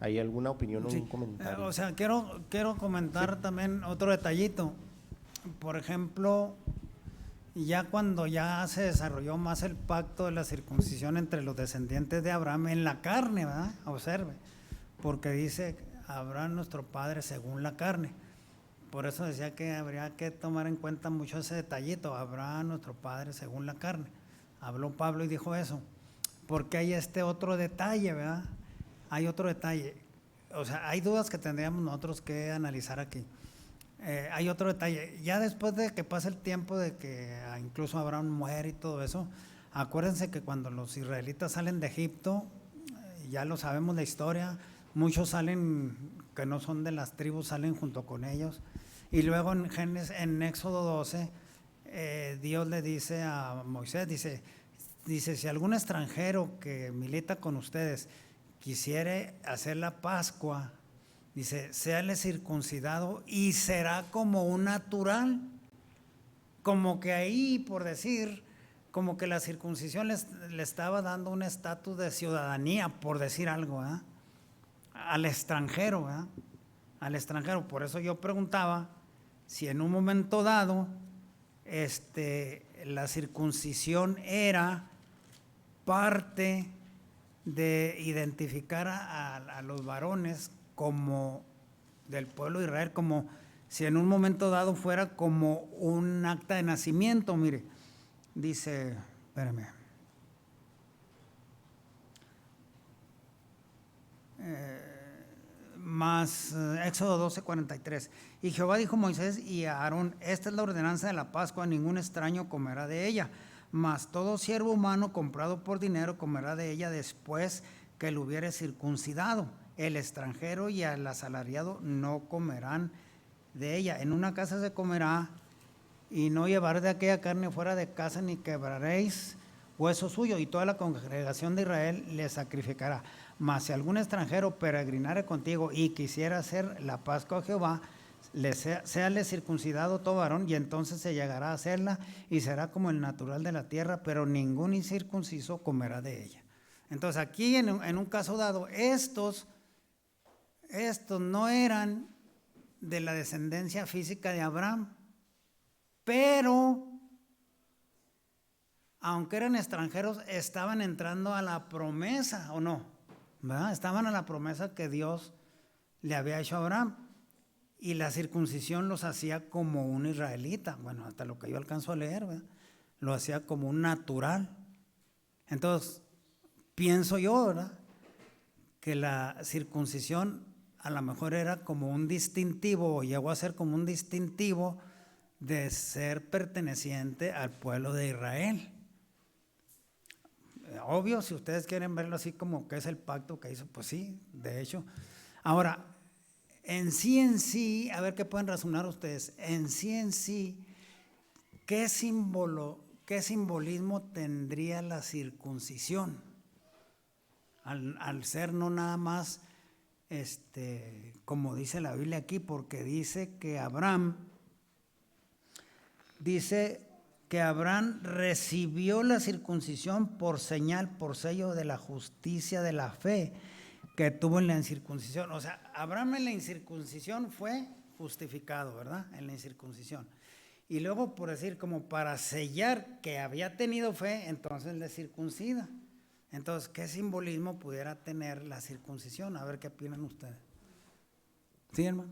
ahí alguna opinión o Sí. un comentario. O sea, quiero comentar también otro detallito. Por ejemplo, ya cuando ya se desarrolló más el pacto de la circuncisión entre los descendientes de Abraham en la carne, ¿verdad? Observe, porque dice Abraham nuestro padre según la carne. Por eso decía que habría que tomar en cuenta mucho ese detallito, Abraham nuestro padre según la carne. Habló Pablo y dijo eso, porque hay este otro detalle, ¿verdad? hay otro detalle. O sea, hay dudas que tendríamos nosotros que analizar aquí. Hay otro detalle. Ya después de que pasa el tiempo de que incluso Abraham muere y todo eso, acuérdense que cuando los israelitas salen de Egipto, ya lo sabemos la historia, muchos salen que no son de las tribus, salen junto con ellos. Y luego en Éxodo 12, Dios le dice a Moisés, dice, si algún extranjero que milita con ustedes quisiere hacer la Pascua, dice, séale circuncidado y será como un natural. Como que ahí, por decir, como que la circuncisión le estaba dando un estatus de ciudadanía, por decir algo, ¿eh? Al extranjero, ¿eh? Al extranjero. Por eso yo preguntaba si en un momento dado la circuncisión era parte de identificar a los varones como del pueblo de Israel, como si en un momento dado fuera como un acta de nacimiento. Mire, dice, espérame, Éxodo 12:43. Y Jehová dijo a Moisés y a Aarón, esta es la ordenanza de la Pascua, ningún extraño comerá de ella, mas todo siervo humano comprado por dinero comerá de ella después que lo hubiere circuncidado. El extranjero y el asalariado no comerán de ella. En una casa se comerá, y no llevar de aquella carne fuera de casa, ni quebraréis hueso suyo, y toda la congregación de Israel le sacrificará. Mas si algún extranjero peregrinare contigo y quisiera hacer la Pascua a Jehová, séale circuncidado todo varón, y entonces se llegará a hacerla, y será como el natural de la tierra, pero ningún incircunciso comerá de ella. Entonces aquí en un caso dado, estos no eran de la descendencia física de Abraham, pero aunque eran extranjeros, estaban entrando a la promesa, ¿o no? ¿Verdad? Estaban a la promesa que Dios le había hecho a Abraham, y la circuncisión los hacía como un israelita. Bueno, hasta lo que yo alcanzo a leer, ¿verdad? Lo hacía como un natural. Entonces, pienso yo, ¿verdad?, que la circuncisión a lo mejor era como un distintivo, o llegó a ser como un distintivo de ser perteneciente al pueblo de Israel. Obvio, si ustedes quieren verlo así como que es el pacto que hizo, pues sí, de hecho. Ahora, en sí, a ver qué pueden razonar ustedes, en sí, ¿qué simbolismo tendría la circuncisión? Al ser no nada más, como dice la Biblia aquí, porque dice que Abraham recibió la circuncisión por señal, por sello de la justicia de la fe que tuvo en la incircuncisión. O sea, Abraham en la incircuncisión fue justificado, ¿verdad? En la incircuncisión. Y luego, por decir, como para sellar que había tenido fe, entonces le circuncida. Entonces, ¿qué simbolismo pudiera tener la circuncisión? A ver qué opinan ustedes. ¿Sí, hermano?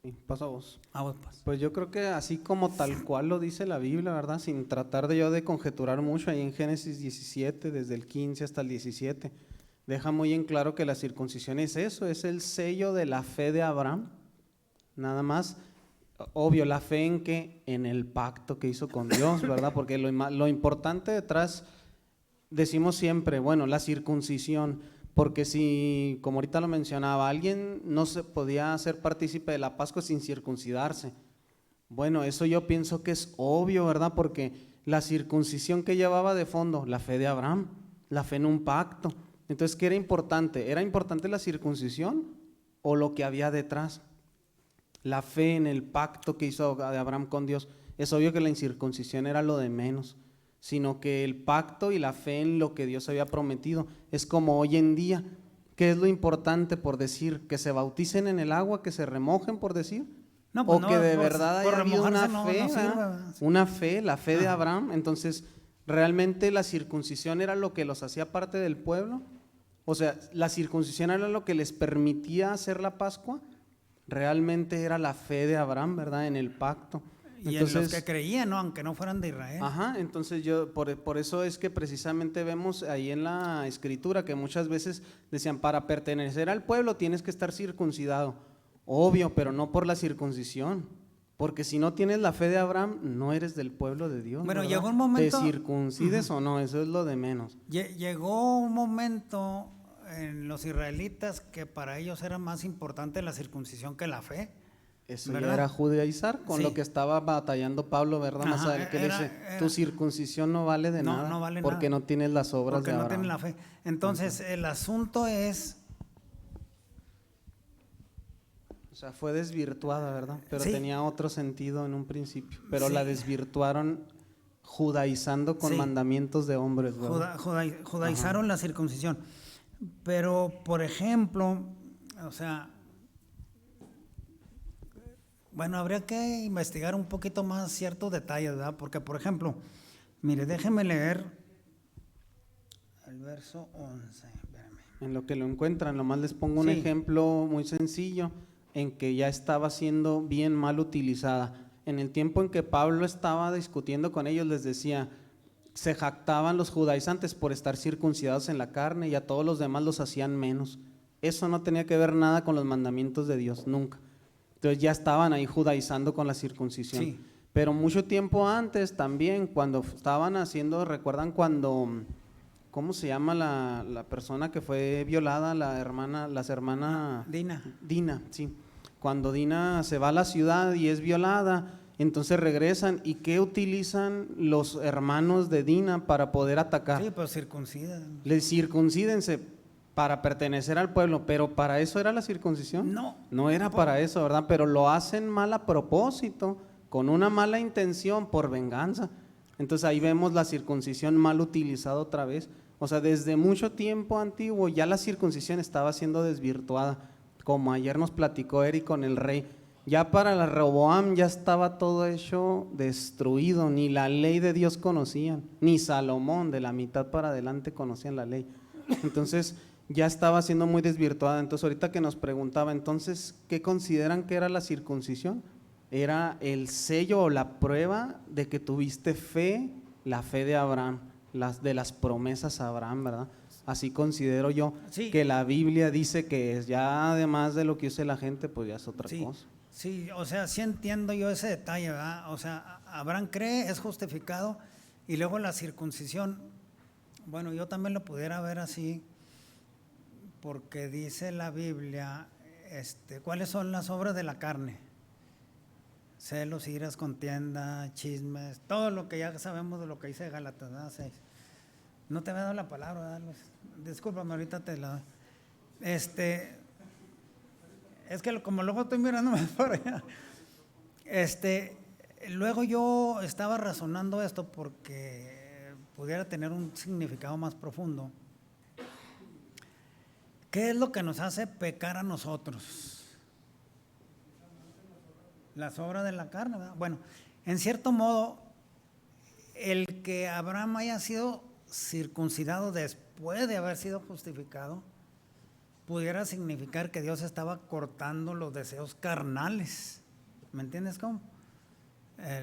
Sí, paso a vos. A vos, pues. Pues yo creo que así como tal cual lo dice la Biblia, ¿verdad? Sin tratar de conjeturar mucho, ahí en Génesis 17, desde el 15 hasta el 17, deja muy en claro que la circuncisión es eso, es el sello de la fe de Abraham. Nada más, obvio, la fe en que, en el pacto que hizo con Dios, ¿verdad? Porque lo importante detrás, decimos siempre, bueno, la circuncisión, porque si, como ahorita lo mencionaba, alguien no se podía hacer partícipe de la Pascua sin circuncidarse. Bueno, eso yo pienso que es obvio, ¿verdad? Porque la circuncisión que llevaba de fondo, la fe de Abraham, la fe en un pacto. Entonces, ¿qué era importante? ¿Era importante la circuncisión o lo que había detrás? La fe en el pacto que hizo de Abraham con Dios. Es obvio que la incircuncisión era lo de menos, sino que el pacto y la fe en lo que Dios había prometido. Es como hoy en día, ¿qué es lo importante por decir? ¿Que se bauticen en el agua, que se remojen por decir? No, pues o que de verdad haya habido una fe, una fe, la fe de Abraham. Entonces, ¿realmente la circuncisión era lo que los hacía parte del pueblo? O sea, ¿la circuncisión era lo que les permitía hacer la Pascua? Realmente era la fe de Abraham, ¿verdad? En el pacto. Y en los que creían, ¿no? Aunque no fueran de Israel. Ajá, entonces yo, por eso es que precisamente vemos ahí en la escritura que muchas veces decían, para pertenecer al pueblo tienes que estar circuncidado. Obvio, pero no por la circuncisión, porque si no tienes la fe de Abraham, no eres del pueblo de Dios. Bueno, ¿verdad? llegó un momento. ¿Te circuncides o no? Eso es lo de menos. Llegó un momento en los israelitas que para ellos era más importante la circuncisión que la fe. Eso ¿verdad? ya era judaizar, con Sí. lo que estaba batallando Pablo, ¿verdad? Más Ajá, adelante que era- dice, era- tu circuncisión no vale de No, nada, no vale porque nada. no tienes las obras Porque de no Abraham. tienen la fe. Entonces, el asunto es, O sea, fue desvirtuada, ¿verdad? Pero Sí. tenía otro sentido en un principio, pero Sí. la desvirtuaron judaizando con Sí. mandamientos de hombres, ¿verdad? judaizaron la circuncisión. Pero, por ejemplo, o sea, bueno, habría que investigar un poquito más ciertos detalles, ¿verdad? Porque, por ejemplo, mire, déjeme leer el verso 11. Espérame. En lo que lo encuentran, nomás les pongo un Sí. ejemplo muy sencillo en que ya estaba siendo bien mal utilizada. En el tiempo en que Pablo estaba discutiendo con ellos, les decía, se jactaban los judaizantes por estar circuncidados en la carne y a todos los demás los hacían menos. Eso no tenía que ver nada con los mandamientos de Dios, nunca. Entonces ya estaban ahí judaizando con la circuncisión. Sí. Pero mucho tiempo antes también, cuando estaban haciendo, ¿recuerdan cuando, cómo se llama la persona que fue violada, las hermanas? Dina. Dina, sí. Cuando Dina se va a la ciudad y es violada, entonces regresan. ¿Y qué utilizan los hermanos de Dina para poder atacar? Sí, pues circuncida. Les circuncídense para pertenecer al pueblo, pero ¿para eso era la circuncisión? No. No era para eso, ¿verdad? Pero lo hacen mal a propósito, con una mala intención, por venganza. Entonces ahí vemos la circuncisión mal utilizada otra vez. O sea, desde mucho tiempo antiguo ya la circuncisión estaba siendo desvirtuada, como ayer nos platicó Eric con el rey. Ya para la Rehoboam ya estaba todo hecho destruido, ni la ley de Dios conocían, ni Salomón de la mitad para adelante conocían la ley. Entonces ya estaba siendo muy desvirtuada. Entonces ahorita que nos preguntaba, entonces, ¿qué consideran que era la circuncisión? Era el sello o la prueba de que tuviste fe, la fe de Abraham, de las promesas a Abraham, ¿verdad? Así considero yo Sí. que la Biblia dice que es, ya además de lo que use la gente, pues ya es otra Sí, cosa. sí, o sea, sí entiendo yo ese detalle, ¿verdad? O sea, Abraham cree, es justificado, y luego la circuncisión, bueno, yo también lo pudiera ver así, porque dice la Biblia, ¿cuáles son las obras de la carne? Celos, iras, contienda, chismes, todo lo que ya sabemos de lo que dice Gálatas, ¿verdad? 6. No te había dado la palabra, ¿verdad, Luis? Discúlpame, ahorita te la doy. Es que como luego estoy mirándome para allá. Luego yo estaba razonando esto porque pudiera tener un significado más profundo. ¿Qué es lo que nos hace pecar a nosotros? Las obras de la carne, ¿verdad? Bueno, en cierto modo, el que Abraham haya sido circuncidado después de haber sido justificado, pudiera significar que Dios estaba cortando los deseos carnales. ¿Me entiendes cómo?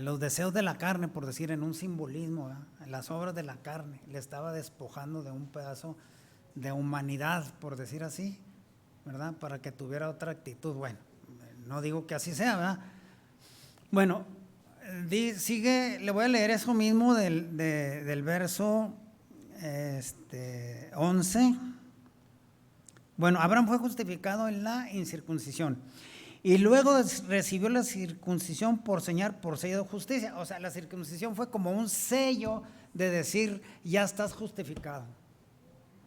Los deseos de la carne, por decir, en un simbolismo, ¿verdad? Las obras de la carne, le estaba despojando de un pedazo de humanidad, por decir así, ¿verdad? Para que tuviera otra actitud. Bueno, no digo que así sea, ¿verdad? Bueno, sigue, le voy a leer eso mismo del verso 11. Bueno, Abraham fue justificado en la incircuncisión y luego recibió la circuncisión por sello de justicia. O sea, la circuncisión fue como un sello de decir, ya estás justificado,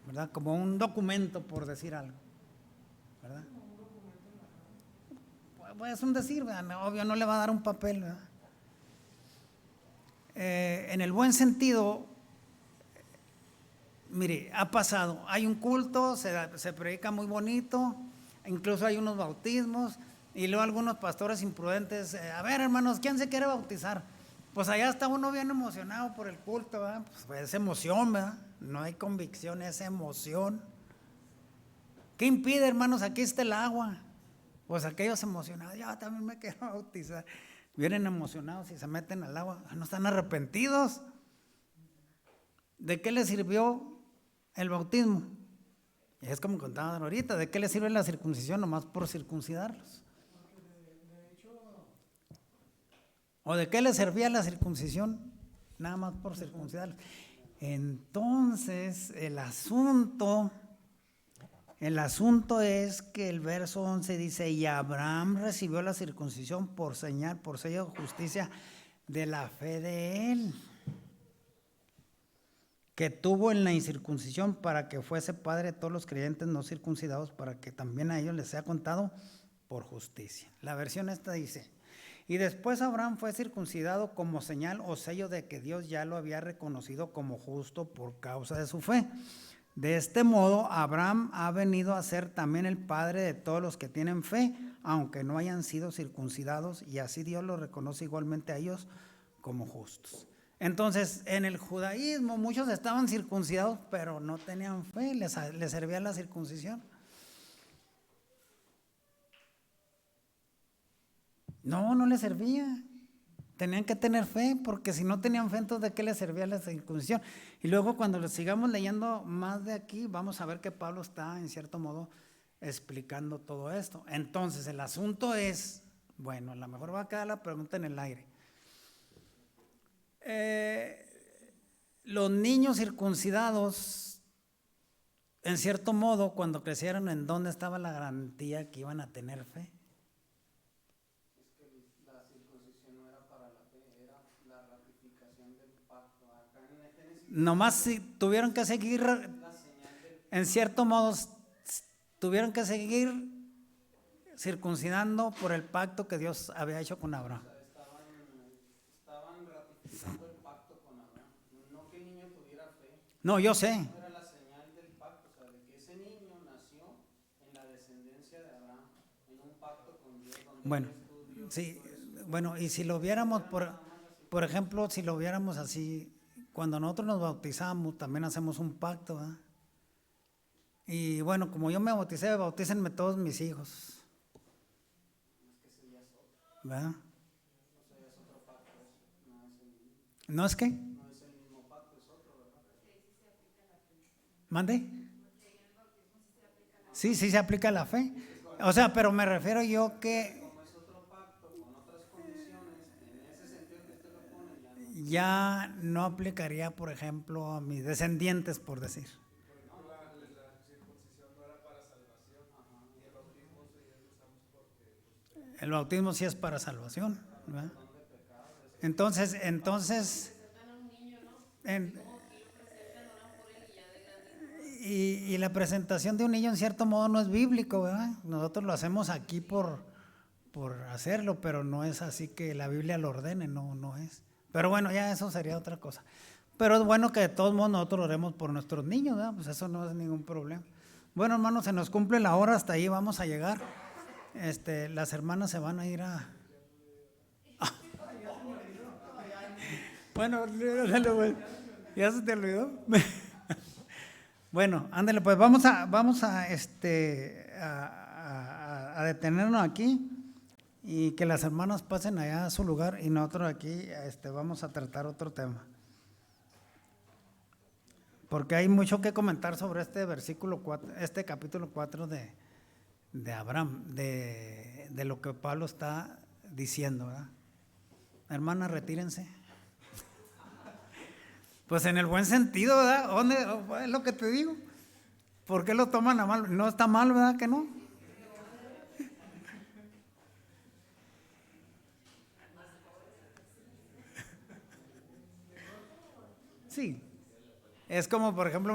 ¿verdad? Como un documento, por decir algo, ¿verdad? Pues es un decir, ¿verdad? Obvio no le va a dar un papel, ¿verdad? En el buen sentido, mire, ha pasado, hay un culto, se predica muy bonito, incluso hay unos bautismos, y luego algunos pastores imprudentes, a ver hermanos, ¿quién se quiere bautizar? Pues allá está uno bien emocionado por el culto, ¿verdad? Pues es emoción, ¿verdad? No hay convicción, es emoción. ¿Qué impide, hermanos? Aquí está el agua. Pues aquellos emocionados, yo también me quiero bautizar. Vienen emocionados y se meten al agua, no están arrepentidos. ¿De qué les sirvió el bautismo? Y es como contaban ahorita, ¿de qué les sirve la circuncisión? Nomás por circuncidarlos. ¿O de qué les servía la circuncisión? Nada más por circuncidarlos. Entonces, el asunto es que el verso 11 dice, y Abraham recibió la circuncisión por señal, por sello de justicia de la fe de él, que tuvo en la incircuncisión para que fuese padre de todos los creyentes no circuncidados, para que también a ellos les sea contado por justicia. La versión esta dice, y después Abraham fue circuncidado como señal o sello de que Dios ya lo había reconocido como justo por causa de su fe. De este modo, Abraham ha venido a ser también el padre de todos los que tienen fe, aunque no hayan sido circuncidados, y así Dios los reconoce igualmente a ellos como justos. Entonces, en el judaísmo muchos estaban circuncidados, pero no tenían fe, les servía la circuncisión. No les servía. Tenían que tener fe, porque si no tenían fe, entonces ¿de qué les servía la circuncisión? Y luego cuando sigamos leyendo más de aquí, vamos a ver que Pablo está, en cierto modo, explicando todo esto. Entonces, el asunto es, bueno, a lo mejor va a quedar la pregunta en el aire. Los niños circuncidados, en cierto modo, cuando crecieron, ¿en dónde estaba la garantía que iban a tener fe? Es que la circuncisión no era para la fe, era la ratificación del pacto. Acá en Génesis, Nomás si tuvieron que seguir, la señal del en cierto modo, tuvieron que seguir circuncidando por el pacto que Dios había hecho con Abraham. estaban ratificando el pacto con Abraham. No que el niño tuviera fe, No, yo sé. no era la señal del pacto, o sea, de que ese niño nació en la descendencia de Abraham, en un pacto con Dios, donde Bueno, él estudió sí, todo eso. bueno, y si lo viéramos, por ejemplo, si lo viéramos así, cuando nosotros nos bautizamos, también hacemos un pacto, ¿verdad? Y bueno, como yo me bauticé, bautícenme todos mis hijos, ¿verdad? ¿No es qué? No es el mismo pacto, es otro, ¿verdad? ¿Mande? Sí, sí se aplica la fe. O sea, pero me refiero yo que Como es otro pacto con otras condiciones, en ese sentido que usted lo pone, ya no aplicaría, por ejemplo, a mis descendientes, por decir. El bautismo sí es para salvación, ¿verdad? Entonces, y la presentación de un niño en cierto modo no es bíblico, ¿verdad? Nosotros lo hacemos aquí por hacerlo, pero no es así que la Biblia lo ordene, no es. Pero bueno, ya eso sería otra cosa. Pero es bueno que de todos modos nosotros oremos por nuestros niños, ¿verdad? Pues eso no es ningún problema. Bueno, hermanos, se nos cumple la hora, hasta ahí vamos a llegar. Las hermanas se van a ir a... Bueno, ándale, pues. ¿Ya se te olvidó? Bueno, ándale, pues vamos a detenernos aquí y que las hermanas pasen allá a su lugar y nosotros aquí vamos a tratar otro tema. Porque hay mucho que comentar sobre este versículo 4, este capítulo 4 de Abraham, de lo que Pablo está diciendo, ¿verdad? Hermanas, retírense. Pues en el buen sentido, ¿verdad? ¿Dónde? Es lo que te digo. ¿Por qué lo toman a mal? No está mal, ¿verdad que no? Sí. Es como, por ejemplo,